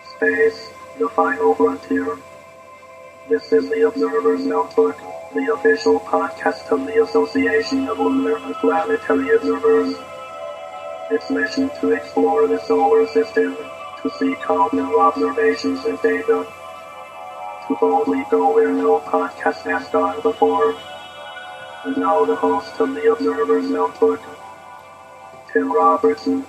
Space, the final frontier. This is the Observer's Notebook, the official podcast of the Association of Lunar and Planetary Observers. Its mission to explore the solar system, to seek out new observations and data, to boldly go where no podcast has gone before. And now the host of the Observer's Notebook, Tim Robertson.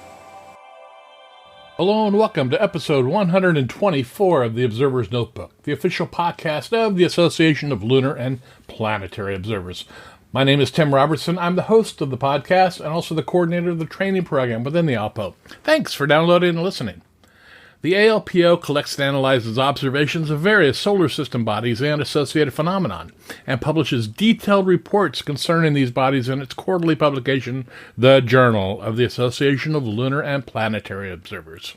Hello and welcome to episode 124 of the Observer's Notebook, the official podcast of the Association of Lunar and Planetary Observers. My name is Tim Robertson. I'm the host of the podcast and also the coordinator of the training program within the ALPO. Thanks for downloading and listening. The ALPO collects and analyzes observations of various solar system bodies and associated phenomenon, and publishes detailed reports concerning these bodies in its quarterly publication, the Journal of the Association of Lunar and Planetary Observers.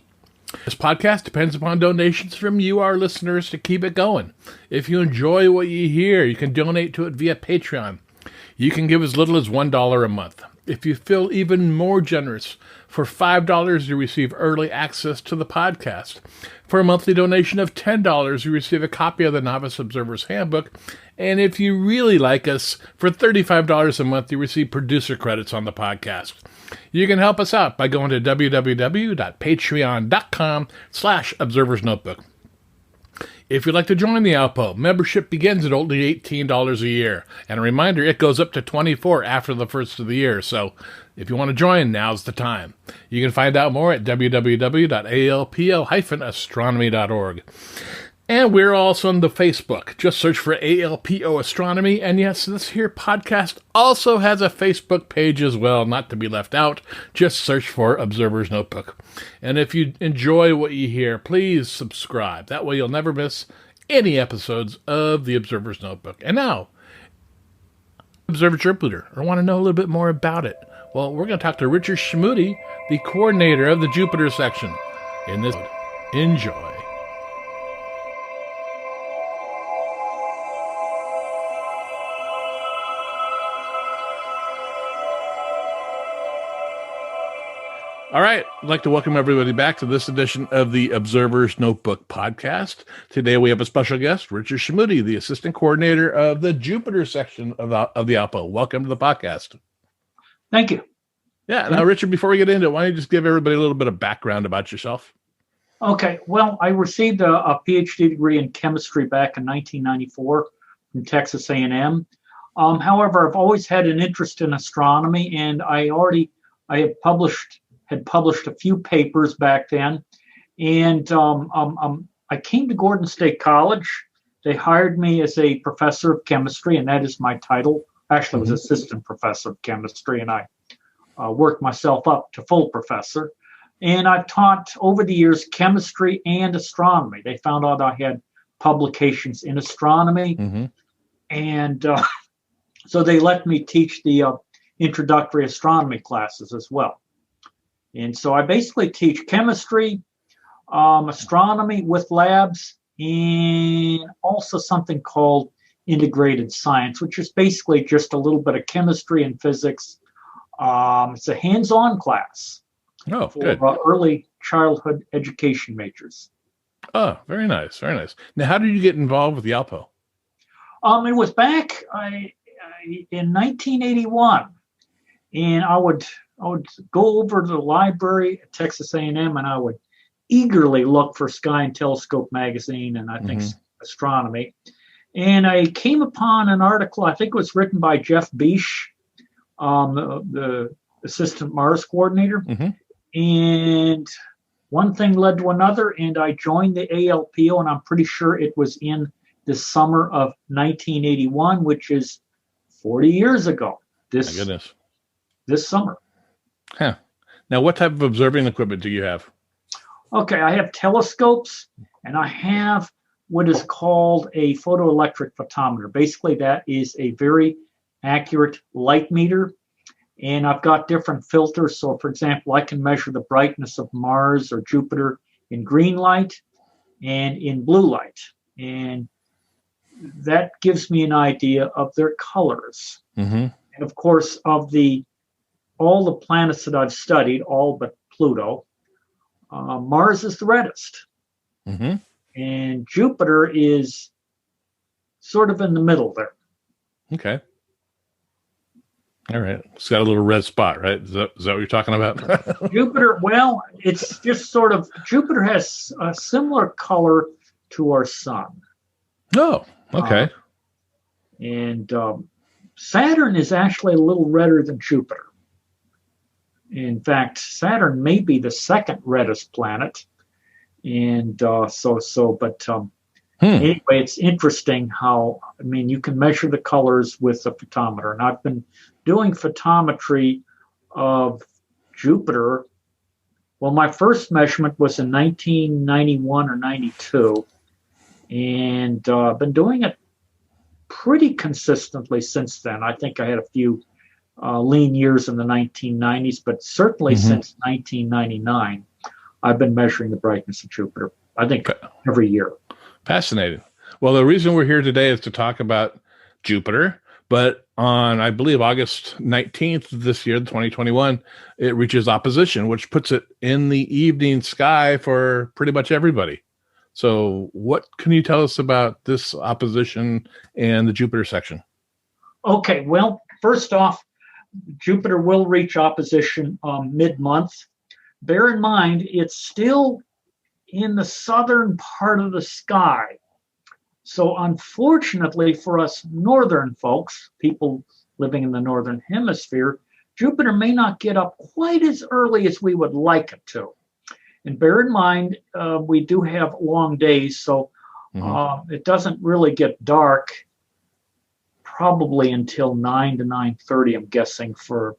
This podcast depends upon donations from you, our listeners, to keep it going. If you enjoy what you hear, you can donate to it via Patreon. You can give as little as $1 a month. If you feel even more generous, for $5 you receive early access to the podcast. For a monthly donation of $10 you receive a copy of the Novice Observer's Handbook. And if you really like us, for $35 a month you receive producer credits on the podcast. You can help us out by going to www.patreon.com/observersnotebook. If you'd like to join the ALPO, membership begins at only $18 a year. And a reminder, it goes up to $24 after the first of the year. So if you want to join, now's the time. You can find out more at www.alpo-astronomy.org. And we're also on the Facebook. Just search for ALPO Astronomy. And yes, this here podcast also has a Facebook page as well, not to be left out. Just search for Observer's Notebook. And if you enjoy what you hear, please subscribe. That way you'll never miss any episodes of the Observer's Notebook. And now, Observer Trip Leader, I want to know a little bit more about it. Well, we're going to talk to Richard Schmude, the coordinator of the Jupiter section. In this, enjoy. All right, I'd like to welcome everybody back to this edition of the Observer's Notebook podcast. Today we have a special guest, Richard Schmude, the assistant coordinator of the Jupiter section of the ALPO. Welcome to the podcast. Thank you. Yeah, now Richard, before we get into it, why don't you just give everybody a little bit of background about yourself? Okay, well, I received a PhD degree in chemistry back in 1994 from Texas A&M. However, I've always had an interest in astronomy, and I had published a few papers back then, and I came to Gordon State College. They hired me as a professor of chemistry, and that is my title. Actually, I was assistant professor of chemistry, and I worked myself up to full professor. And I've taught over the years chemistry and astronomy. They found out I had publications in astronomy, and so they let me teach the introductory astronomy classes as well. And so I basically teach chemistry, astronomy with labs, and also something called integrated science, which is basically just a little bit of chemistry and physics. It's a hands-on class for early childhood education majors. Oh, very nice, very nice. Now, how did you get involved with the ALPO? It was back in 1981, and I would go over to the library at Texas A&M, and I would eagerly look for Sky and Telescope magazine, and I think astronomy. And I came upon an article, I think it was written by Jeff Beesh, the assistant Mars coordinator. And one thing led to another, and I joined the ALPO, and I'm pretty sure it was in the summer of 1981, which is 40 years ago. My goodness. This summer. Huh. Now, what type of observing equipment do you have? Okay, I have telescopes, and I have what is called a photoelectric photometer. Basically, that is a very accurate light meter, and I've got different filters. So, for example, I can measure the brightness of Mars or Jupiter in green light and in blue light, and that gives me an idea of their colors. And, of course, of all the planets that I've studied, all but Pluto, Mars is the reddest. Mm-hmm. And Jupiter is sort of in the middle there. Okay. All right. It's got a little red spot, right? Is that what you're talking about? Jupiter, well, it's just sort of, Jupiter has a similar color to our sun. Oh, okay. And Saturn is actually a little redder than Jupiter. In fact, Saturn may be the second reddest planet. And anyway, it's interesting how, I mean, you can measure the colors with a photometer. And I've been doing photometry of Jupiter. Well, my first measurement was in 1991 or 92. And I've been doing it pretty consistently since then. I think I had a few lean years in the 1990s, but certainly since 1999, I've been measuring the brightness of Jupiter, I think every year. Fascinating. Well, the reason we're here today is to talk about Jupiter, but on, I believe, August 19th this year, 2021, it reaches opposition, which puts it in the evening sky for pretty much everybody. So what can you tell us about this opposition and the Jupiter section? Okay, well, first off, Jupiter will reach opposition mid-month. Bear in mind, it's still in the southern part of the sky. So unfortunately for us northern folks, people living in the northern hemisphere, Jupiter may not get up quite as early as we would like it to. And bear in mind, we do have long days, so it doesn't really get dark probably until 9 to 9:30, I'm guessing, for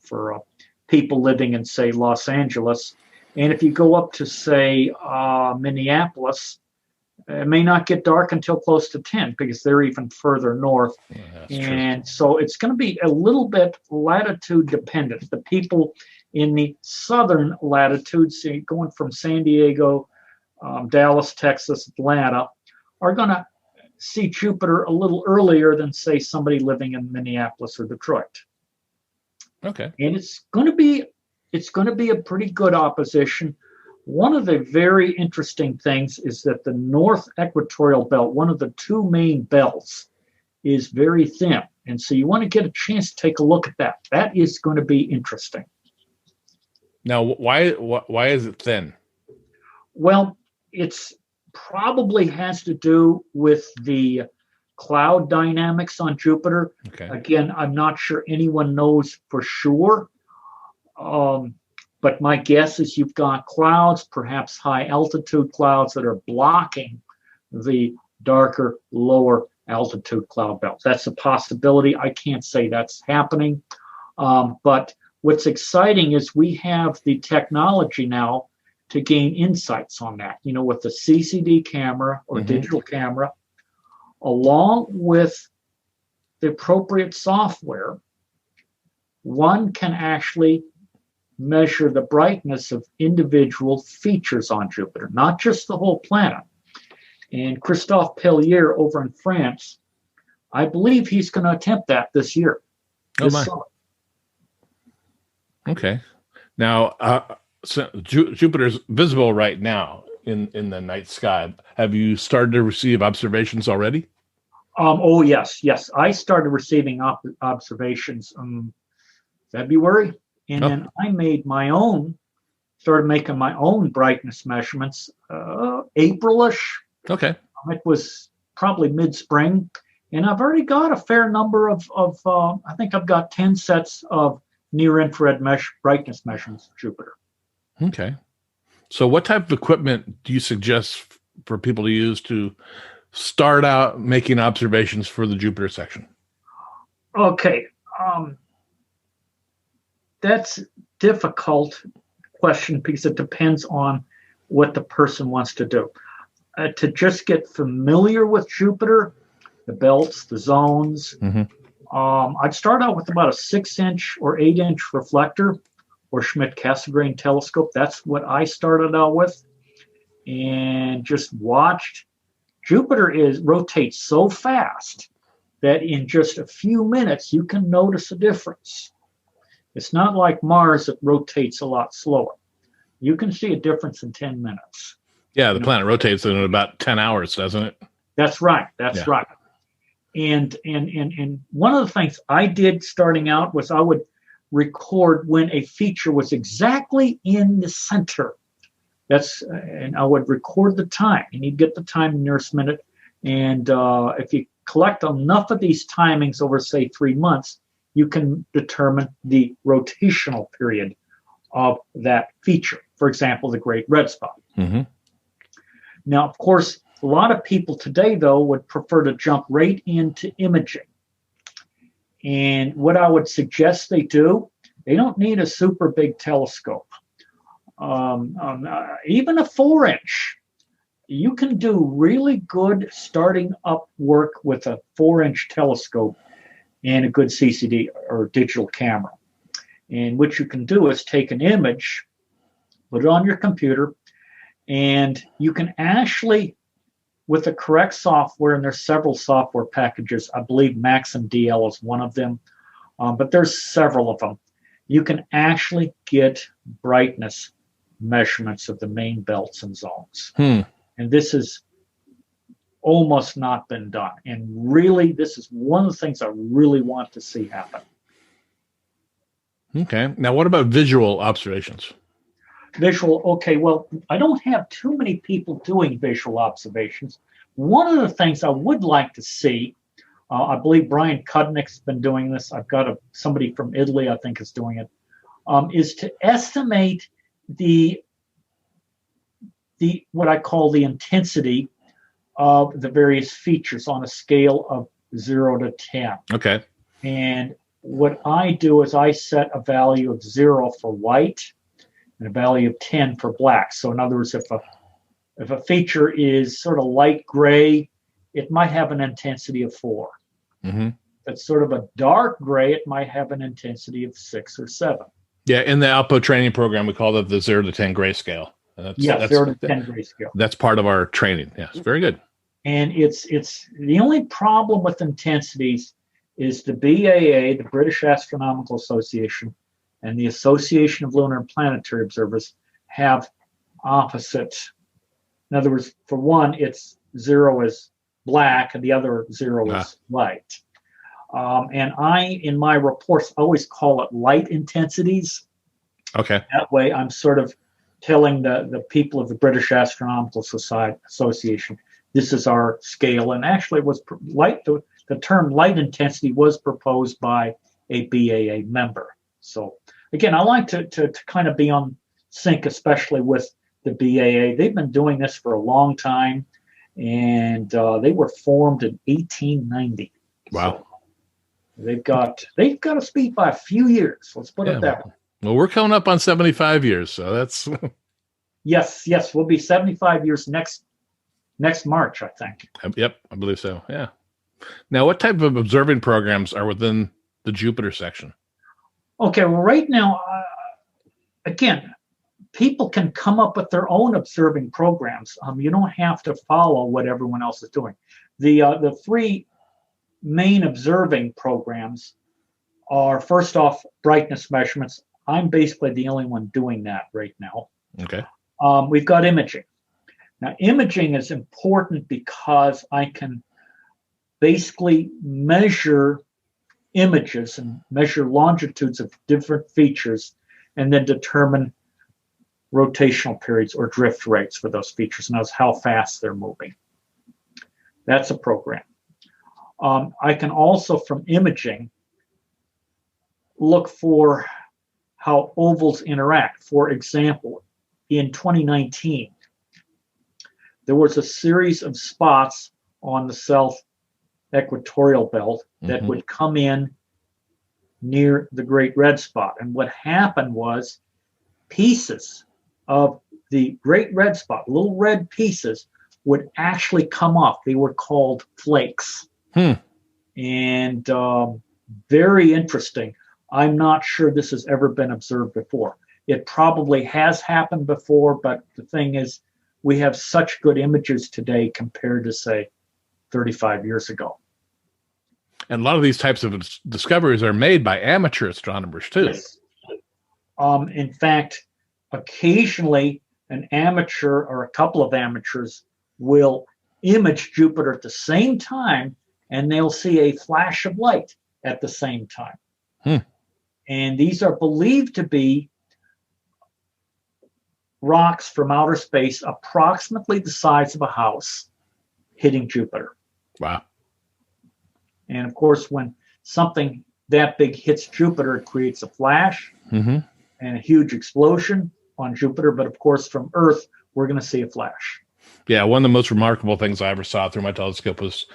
people living in, say, Los Angeles. And if you go up to, say, Minneapolis, it may not get dark until close to 10 because they're even further north. Yeah, and so it's going to be a little bit latitude dependent. The people in the southern latitudes, going from San Diego, Dallas, Texas, Atlanta, are going to see Jupiter a little earlier than, say, somebody living in Minneapolis or Detroit. Okay. And it's going to be a pretty good opposition. One of the very interesting things is that the North Equatorial Belt, one of the two main belts, is very thin. And so you want to get a chance to take a look at that. That is going to be interesting. Now, why is it thin? Well, it's probably has to do with the cloud dynamics on Jupiter. Okay. Again, I'm not sure anyone knows for sure. But my guess is you've got clouds, perhaps high altitude clouds, that are blocking the darker, lower altitude cloud belt. That's a possibility. I can't say that's happening. But what's exciting is we have the technology now to gain insights on that, with the CCD camera or digital camera, along with the appropriate software. One can actually measure the brightness of individual features on Jupiter, not just the whole planet. And Christophe Pellier over in France, I believe he's going to attempt that this year. This summer. Okay. Now, so Jupiter's visible right now in the night sky. Have you started to receive observations already? Oh, yes. I started receiving observations February. And then I started making my own brightness measurements April-ish. Okay. It was probably mid-spring. And I've already got a fair number of I think I've got 10 sets of near-infrared brightness measurements of Jupiter. Okay. So what type of equipment do you suggest for people to use to start out making observations for the Jupiter section? Okay. That's a difficult question because it depends on what the person wants to do. To just get familiar with Jupiter, the belts, the zones, I'd start out with about a 6-inch or 8-inch reflector or Schmidt-Cassegrain telescope. That's what I started out with, and just watched. Jupiter rotates so fast that in just a few minutes you can notice a difference. It's not like Mars that rotates a lot slower. You can see a difference in 10 minutes. Yeah, the planet rotates in about 10 hours, doesn't it? That's right. That's right. And one of the things I did starting out was I would record when a feature was exactly in the center. And I would record the time, and you'd get the time nearest minute. And if you collect enough of these timings over, say, 3 months, you can determine the rotational period of that feature. For example, the Great Red Spot. Mm-hmm. Now, of course, a lot of people today, though, would prefer to jump right into imaging. And what I would suggest they do, they don't need a super big telescope. Even a 4-inch, you can do really good starting up work with a 4-inch telescope and a good CCD or digital camera. And what you can do is take an image, put it on your computer, and you can actually, with the correct software, and there's several software packages, I believe Maxim DL is one of them, but there's several of them. You can actually get brightness measurements of the main belts and zones. And this has almost not been done. And really, this is one of the things I really want to see happen. Okay. Now, what about visual observations? Visual, okay, well, I don't have too many people doing visual observations. One of the things I would like to see, I believe Brian Kudnick's been doing this. I've got somebody from Italy, I think, is doing it, is to estimate the what I call the intensity of the various features on a scale of 0 to 10. Okay. And what I do is I set a value of 0 for white and a value of 10 for black. So in other words, if a feature is sort of light gray, it might have an intensity of 4. Mm-hmm. If it's sort of a dark gray, it might have an intensity of 6 or 7. Yeah, in the ALPO training program, we call it the 0 to 10 grayscale. That's 0 to 10 grayscale. That's part of our training. Yes, very good. And it's the only problem with intensities is the BAA, the British Astronomical Association, and the Association of Lunar and Planetary Observers have opposite. In other words, for one, it's 0 is black and the other 0 is light. And I, in my reports, always call it light intensities. Okay. That way, I'm sort of telling the people of the British Astronomical Association, this is our scale. And actually, it was light. The term light intensity was proposed by a BAA member. So again, I like to kind of be on sync, especially with the BAA. They've been doing this for a long time, and they were formed in 1890. Wow. So they've got a speed by a few years. Let's put it that way. Well, we're coming up on 75 years, so that's yes, we'll be 75 years next March, I think. Yep, I believe so. Yeah. Now, what type of observing programs are within the Jupiter section? Okay, well, right now, again, people can come up with their own observing programs. You don't have to follow what everyone else is doing. The 3 main observing programs are, first off, brightness measurements. I'm basically the only one doing that right now. Okay. We've got imaging. Now, imaging is important because I can basically measure images and measure longitudes of different features and then determine rotational periods or drift rates for those features, and that's how fast they're moving. That's a program. I can also, from imaging, look for how ovals interact. For example, in 2019, there was a series of spots on the south equatorial belt that would come in near the Great Red Spot. And what happened was pieces of the Great Red Spot, little red pieces, would actually come off. They were called flakes. And very interesting. I'm not sure this has ever been observed before. It probably has happened before, but the thing is, we have such good images today compared to, say, 35 years ago. And a lot of these types of discoveries are made by amateur astronomers, too. Yes. In fact, occasionally an amateur or a couple of amateurs will image Jupiter at the same time, and they'll see a flash of light at the same time. And these are believed to be rocks from outer space approximately the size of a house hitting Jupiter. Wow. And of course, when something that big hits Jupiter, it creates a flash and a huge explosion on Jupiter. But of course, from Earth, we're going to see a flash. Yeah, one of the most remarkable things I ever saw through my telescope was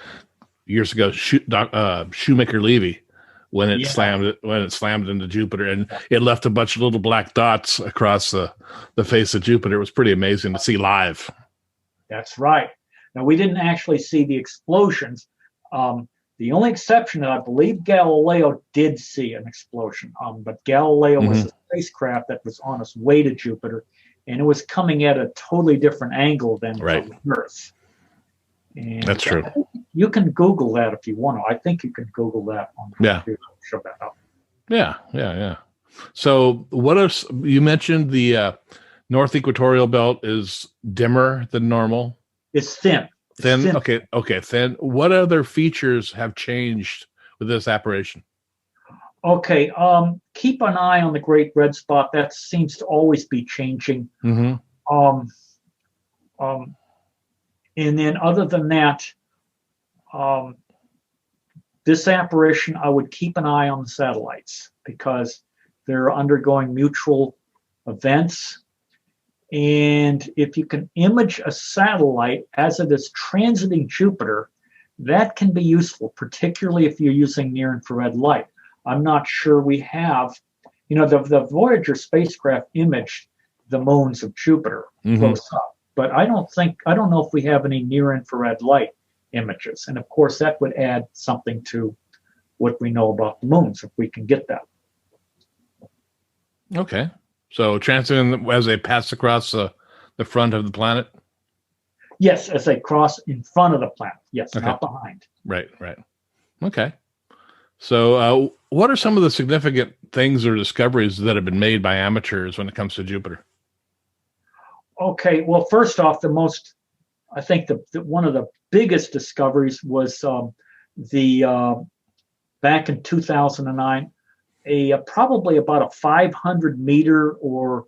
years ago, ShoemakerLevy, when it slammed into Jupiter, and it left a bunch of little black dots across the face of Jupiter. It was pretty amazing to see live. That's right. Now, we didn't actually see the explosions. The only exception that I believe Galileo did see an explosion, but Galileo was a spacecraft that was on its way to Jupiter, and it was coming at a totally different angle than from Earth. And that's true. You can Google that if you want to. I think you can Google that on the computer. Show that up. Yeah. So you mentioned the North Equatorial Belt is dimmer than normal? It's thin. Thin. Okay, thin. What other features have changed with this apparition? Okay, keep an eye on the Great Red Spot. That seems to always be changing. And then other than that, this apparition, I would keep an eye on the satellites because they're undergoing mutual events. And if you can image a satellite as it is transiting Jupiter, that can be useful, particularly if you're using near-infrared light. I'm not sure we have, the Voyager spacecraft imaged the moons of Jupiter close up, but I don't know if we have any near-infrared light images. And of course, that would add something to what we know about the moons, if we can get that. Okay. So transiting as they pass across the front of the planet? Yes, as they cross in front of the planet. Yes, not behind. Right. Okay. So what are some of the significant things or discoveries that have been made by amateurs when it comes to Jupiter? Okay, well, first off, I think one of the biggest discoveries was back in 2009, probably about a 500 meter or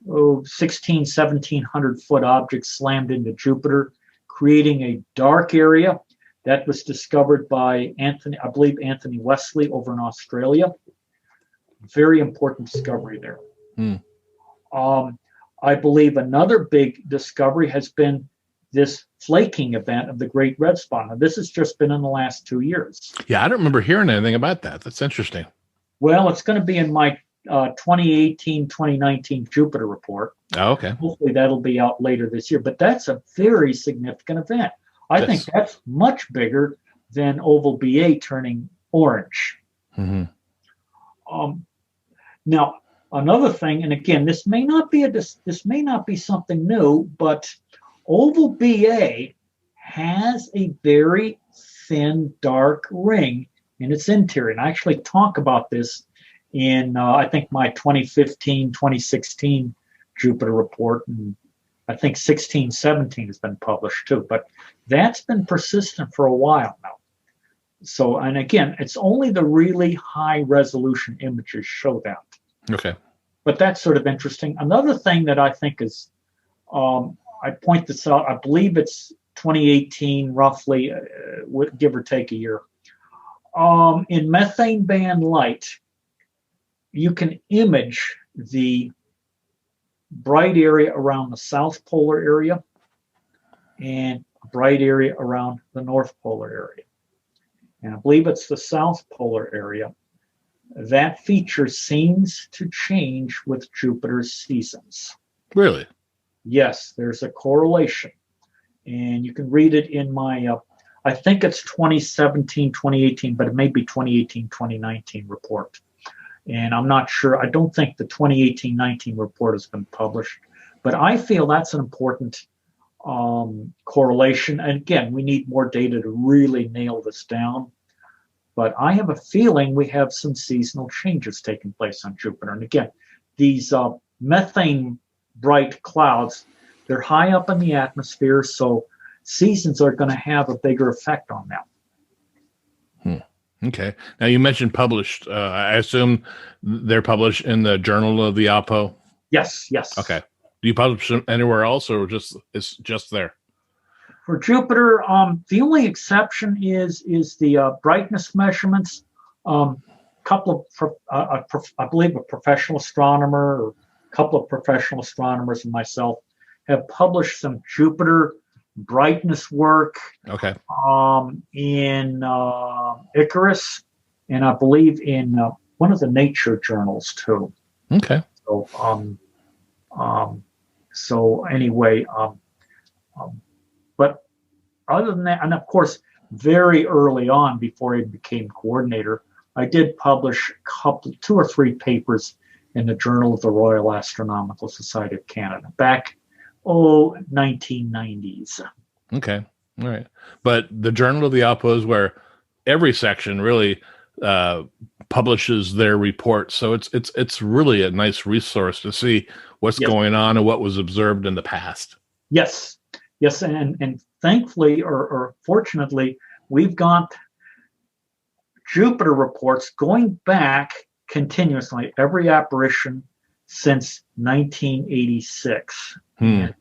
1,700 foot object slammed into Jupiter, creating a dark area that was discovered by Anthony Wesley over in Australia. Very important discovery there. I believe another big discovery has been this flaking event of the Great Red Spot. Now, this has just been in the last 2 years. Yeah, I don't remember hearing anything about that. That's interesting. Well, it's going to be in my 2018-2019 Jupiter report. Oh, okay. Hopefully that'll be out later this year. But that's a very significant event. I think that's much bigger than Oval BA turning orange. Now, another thing, and again, this may not be something new, but Oval BA has a very thin, dark ring in its interior. And I actually talk about this in, I think, my 2015, 2016 Jupiter report. And I think 16, 17 has been published too. But that's been persistent for a while now. So, and again, it's only the really high resolution images show that. Okay. But that's sort of interesting. Another thing that I think is, I point this out, I believe it's 2018, roughly, give or take a year. In methane band light, you can image the bright area around the south polar area and a bright area around the north polar area. And I believe it's the south polar area. That feature seems to change with Jupiter's seasons. Really? Yes, there's a correlation. And you can read it in my, I think it's 2017, 2018, but it may be 2018, 2019 report. And I'm not sure. I don't think the 2018-19 report has been published. But I feel that's an important correlation. And again, we need more data to really nail this down. But I have a feeling we have some seasonal changes taking place on Jupiter. And again, these methane bright clouds. They're high up in the atmosphere, so seasons are going to have a bigger effect on them. Okay. Now you mentioned published. I assume they're published in the Journal of the ALPO. Yes. Okay. Do you publish them anywhere else, or it's just there? For Jupiter, the only exception is the brightness measurements. Couple of, I believe, a professional astronomer, or a couple of professional astronomers, and myself have published some Jupiter brightness work. Okay. In Icarus, and I believe in one of the nature journals too. Okay. So anyway, but other than that, and of course, very early on, before I became coordinator, I did publish two or three papers in the Journal of the Royal Astronomical Society of Canada back, 1990s. Okay. All right. But the Journal of the ALPO is where every section really publishes their report. So it's really a nice resource to see what's going on and what was observed in the past. Yes. And thankfully, or fortunately, we've got Jupiter reports going back continuously, every apparition since 1986. And,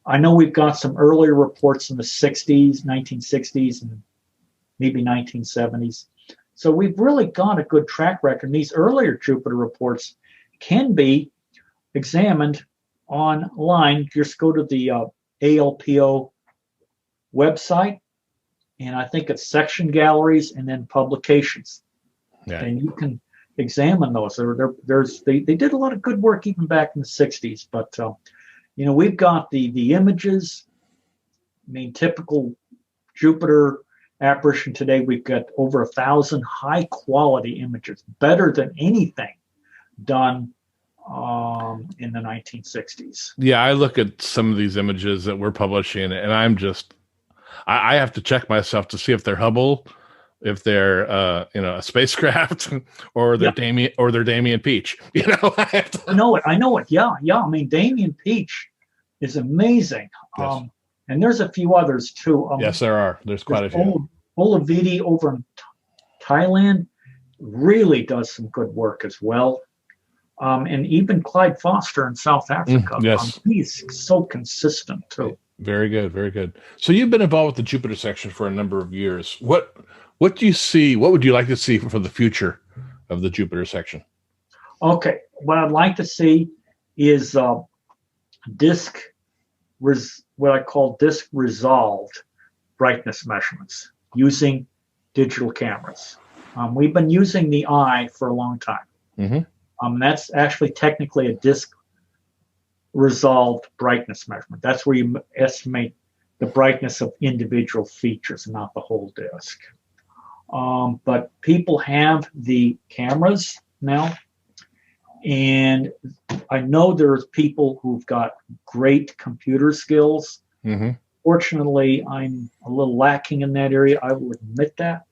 I know we've got some earlier reports in the 1960s, and maybe 1970s. So we've really got a good track record. These earlier Jupiter reports can be examined online. Just go to the ALPO website, and I think it's section galleries and then publications. Yeah. And you can examine those. They did a lot of good work even back in the 60s, but we've got the images. I mean, typical Jupiter apparition today, we've got over 1,000 high quality images, better than anything done in the 1960s. Yeah, I look at some of these images that we're publishing, and I'm just, I have to check myself to see if they're Hubble, if they're a spacecraft, or they're Damian Peach. I know it. Yeah. I mean, Damian Peach is amazing. Yes. And there's a few others too. Yes, there are. There's quite a few. Olavidi over in Thailand really does some good work as well. And even Clyde Foster in South Africa. Yes. He's so consistent too. Very good. Very good. So you've been involved with the Jupiter section for a number of years. What do you see? What would you like to see for the future of the Jupiter section? Okay. What I'd like to see is what I call disk resolved brightness measurements using digital cameras. We've been using the eye for a long time. Mm-hmm. That's actually technically a disk resolved brightness measurement. That's where you estimate the brightness of individual features and not the whole disk. But people have the cameras now, and I know there's people who've got great computer skills. Mm-hmm. Fortunately, I'm a little lacking in that area. I will admit that.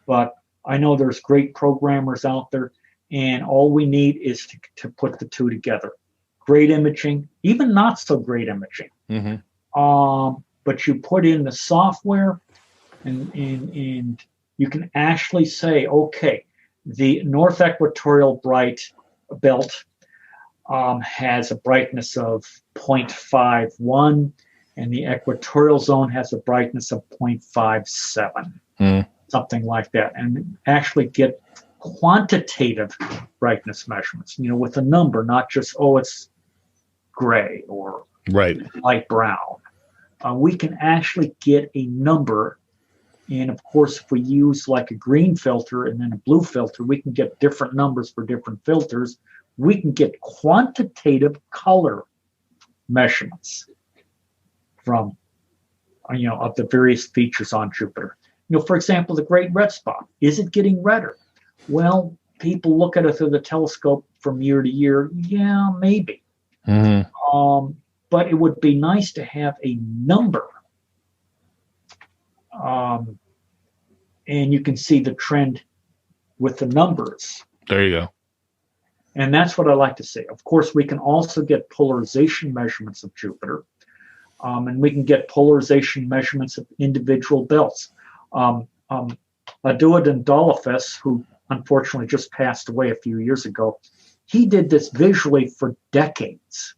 But I know there's great programmers out there, and all we need is to put the two together. Great imaging, even not so great imaging. Mm-hmm. But you put in the software, and you can actually say, okay, the North Equatorial bright belt has a brightness of 0.51, and the equatorial zone has a brightness of 0.57, something like that, and actually get quantitative brightness measurements, with a number, not just, it's gray or light brown. We can actually get a number. And of course, if we use like a green filter and then a blue filter, we can get different numbers for different filters. We can get quantitative color measurements from, of the various features on Jupiter. For example, the great red spot. Is it getting redder? Well, people look at it through the telescope from year to year. Yeah, maybe. Mm-hmm. But it would be nice to have a number. And you can see the trend with the numbers. There you go. And that's what I like to see. Of course, we can also get polarization measurements of Jupiter, and we can get polarization measurements of individual belts. Aduad and Dolphus, who unfortunately just passed away a few years ago, he did this visually for decades,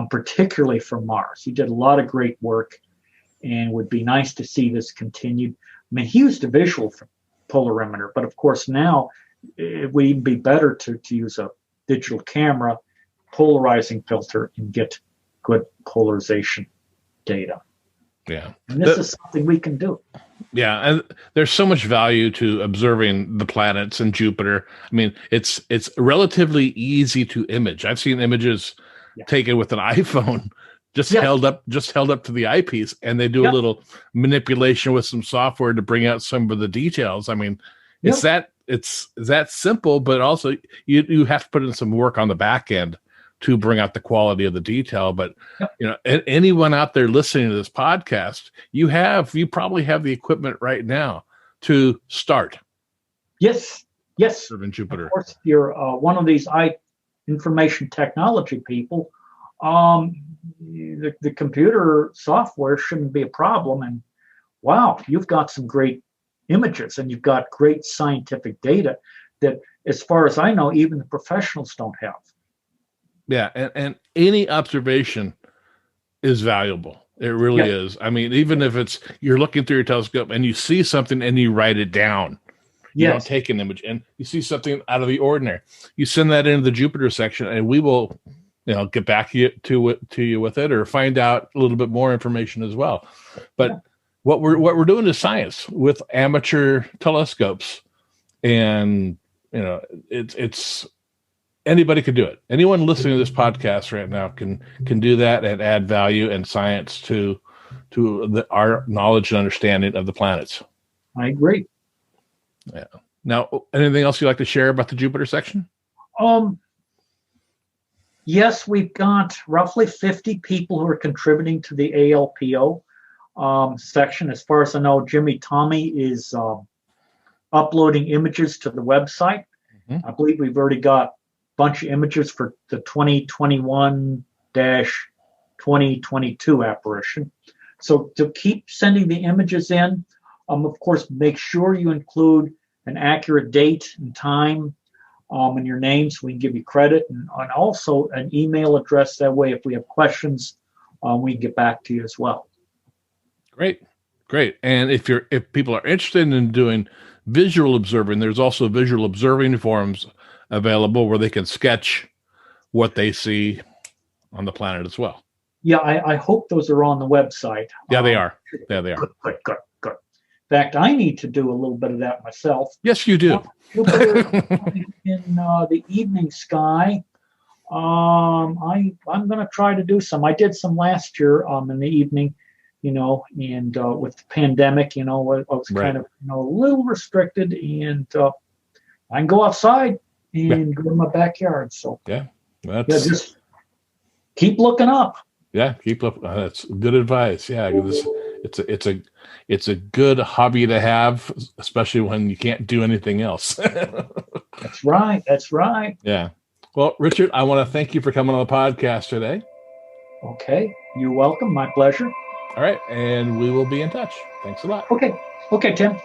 particularly for Mars. He did a lot of great work, and would be nice to see this continued. I mean, he used a visual polarimeter, but of course now it would even be better to use a digital camera polarizing filter and get good polarization data. Yeah. And this is something we can do. Yeah, and there's so much value to observing the planets and Jupiter. I mean, it's relatively easy to image. I've seen images taken with an iPhone just held up to the eyepiece, and they do a little manipulation with some software to bring out some of the details. I mean, it's that simple, but also you have to put in some work on the back end to bring out the quality of the detail. But you know, anyone out there listening to this podcast, you probably have the equipment right now to start. Yes. Observing Jupiter. Of course, if you're one of these information technology people, the computer software shouldn't be a problem. And wow, you've got some great images, and you've got great scientific data that, as far as I know, even the professionals don't have. Yeah, and any observation is valuable. It really is. I mean, even if it's you're looking through your telescope and you see something and you write it down. You don't take an image, and you see something out of the ordinary. You send that into the Jupiter section, and we will, get back to you with it, or find out a little bit more information as well. But what we're doing is science with amateur telescopes, and it's anybody could do it. Anyone listening to this podcast right now can do that and add value and science to our knowledge and understanding of the planets. I agree. Yeah. Now, anything else you'd like to share about the Jupiter section? Yes, we've got roughly 50 people who are contributing to the ALPO section. As far as I know, Jimmy Tommy is uploading images to the website. Mm-hmm. I believe we've already got a bunch of images for the 2021-2022 apparition. So to keep sending the images in, of course, make sure you include an accurate date and time and your name so we can give you credit, and also an email address. That way, if we have questions, we can get back to you as well. Great. And if people are interested in doing visual observing, there's also visual observing forums available where they can sketch what they see on the planet as well. Yeah, I hope those are on the website. Yeah, they are. Yeah, they are. Good. In fact, I need to do a little bit of that myself. Yes, you do. In the evening sky, I'm going to try to do some. I did some last year in the evening, and with the pandemic, I was kind of a little restricted, and I can go outside and go to my backyard. So just keep looking up. Yeah, keep up. That's good advice. Yeah, it's a good hobby to have, especially when you can't do anything else. That's right. Yeah. Well, Richard, I want to thank you for coming on the podcast today. Okay. You're welcome. My pleasure. All right. And we will be in touch. Thanks a lot. Okay, Tim.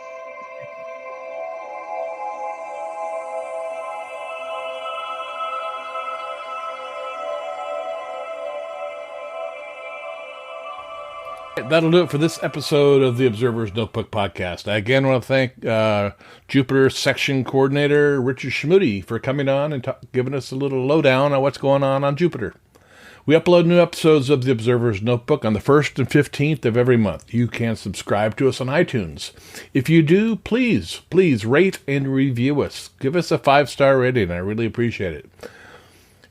That'll do it for this episode of the Observer's Notebook podcast. I again want to thank Jupiter Section Coordinator Richard Schmude for coming on and giving us a little lowdown on what's going on Jupiter. We upload new episodes of the Observer's Notebook on the 1st and 15th of every month. You can subscribe to us on iTunes. If you do, please rate and review us. Give us a 5-star rating. I really appreciate it.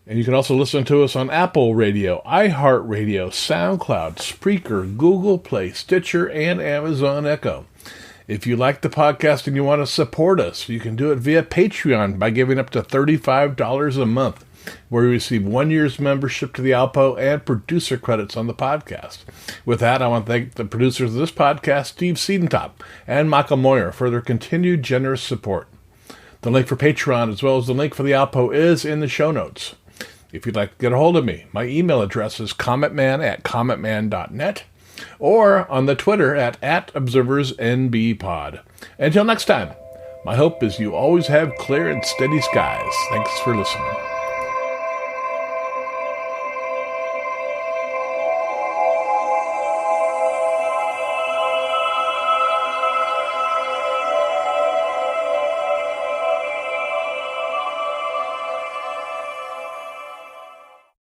And you can also listen to us on Apple Radio, iHeartRadio, SoundCloud, Spreaker, Google Play, Stitcher, and Amazon Echo. If you like the podcast and you want to support us, you can do it via Patreon by giving up to $35 a month, where you receive 1 year's membership to the ALPO and producer credits on the podcast. With that, I want to thank the producers of this podcast, Steve Siedentop and Michael Moyer, for their continued generous support. The link for Patreon as well as the link for the ALPO is in the show notes. If you'd like to get a hold of me, my email address is commentman@commentman.net or on the Twitter at @ObserversNBPod. Until next time, my hope is you always have clear and steady skies. Thanks for listening.